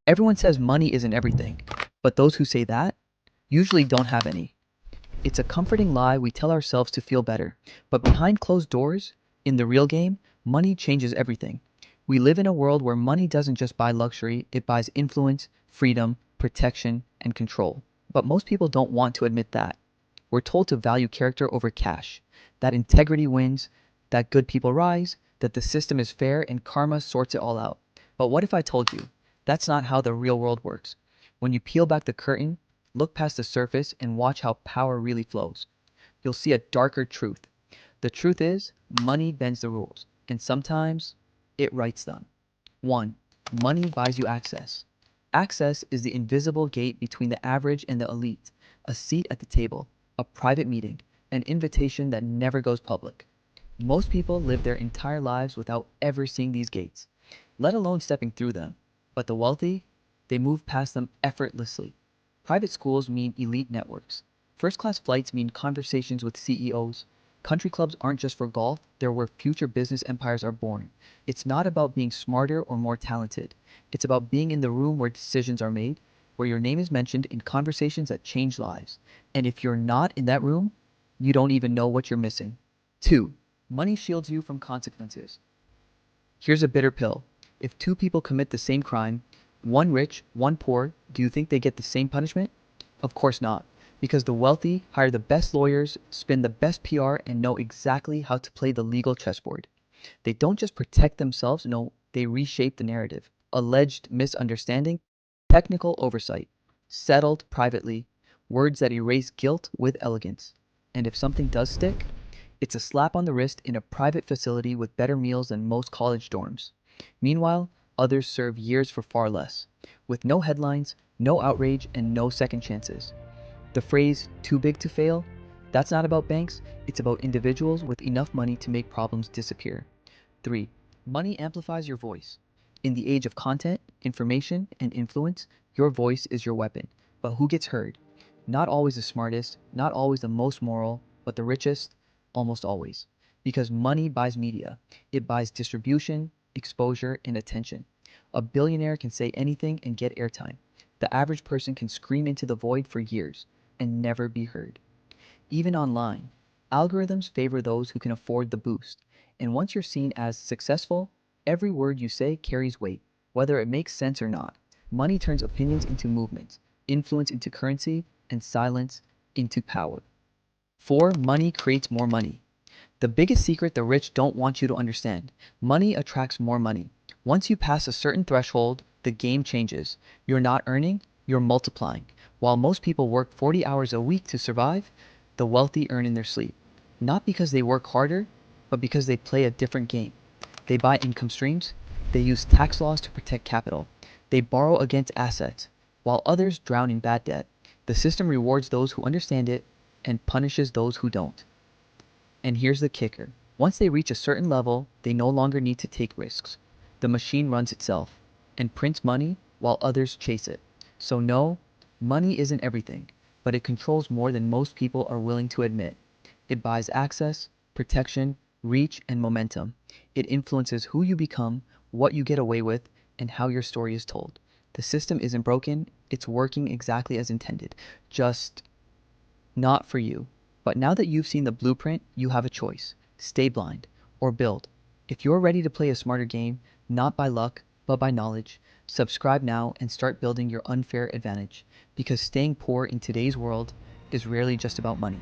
Everyone says money isn't everything, but those who say that usually don't have any. It's a comforting lie we tell ourselves to feel better, but behind closed doors, in the real game, money changes everything. We live in a world where money doesn't just buy luxury, it buys influence, freedom, protection, and control. But most people don't want to admit that. We're told to value character over cash, that integrity wins, that good people rise, that the system is fair and karma sorts it all out. But what if I told you that's not how the real world works? When you peel back the curtain, look past the surface, and watch how power really flows, you'll see a darker truth. The truth is, money bends the rules, and sometimes it writes them. 1. Money buys you access. Access is the invisible gate between the average and the elite, a seat at the table, a private meeting, an invitation that never goes public. Most people live their entire lives without ever seeing these gates, let alone stepping through them. But the wealthy, they move past them effortlessly. Private schools mean elite networks. First-class flights mean conversations with CEOs. Country clubs aren't just for golf, they're where future business empires are born. It's not about being smarter or more talented. It's about being in the room where decisions are made, where your name is mentioned in conversations that change lives. And if you're not in that room, you don't even know what you're missing. 2. Money shields you from consequences. Here's a bitter pill. If two people commit the same crime, one rich, one poor, do you think they get the same punishment? Of course not, because the wealthy hire the best lawyers, spin the best PR, and know exactly how to play the legal chessboard. They don't just protect themselves, no, they reshape the narrative. Alleged misunderstanding, technical oversight, settled privately, words that erase guilt with elegance. And if something does stick, it's a slap on the wrist in a private facility with better meals than most college dorms. Meanwhile, others serve years for far less, with no headlines, no outrage, and no second chances. The phrase, too big to fail, that's not about banks, it's about individuals with enough money to make problems disappear. 3. Money amplifies your voice. In the age of content, information, and influence, your voice is your weapon. But who gets heard? Not always the smartest, not always the most moral, but the richest, almost always. Because money buys media. It buys distribution, exposure, and attention. A billionaire can say anything and get airtime. The average person can scream into the void for years and never be heard. Even online, algorithms favor those who can afford the boost. And once you're seen as successful, every word you say carries weight, whether it makes sense or not. Money turns opinions into movements, influence into currency, and silence into power. 4. Money creates more money. The biggest secret the rich don't want you to understand: money attracts more money. Once you pass a certain threshold, the game changes. You're not earning, you're multiplying. While most people work 40 hours a week to survive, the wealthy earn in their sleep. Not because they work harder, but because they play a different game. They buy income streams, they use tax laws to protect capital, they borrow against assets, while others drown in bad debt. The system rewards those who understand it and punishes those who don't. And here's the kicker. Once they reach a certain level, they no longer need to take risks. The machine runs itself and prints money while others chase it. So no, money isn't everything, but it controls more than most people are willing to admit. It buys access, protection, reach, and momentum. It influences who you become, what you get away with, and how your story is told. The system isn't broken, it's working exactly as intended. Just not for you. But now that you've seen the blueprint, you have a choice. Stay blind or build. If you're ready to play a smarter game, not by luck, but by knowledge, subscribe now and start building your unfair advantage. Because staying poor in today's world is rarely just about money.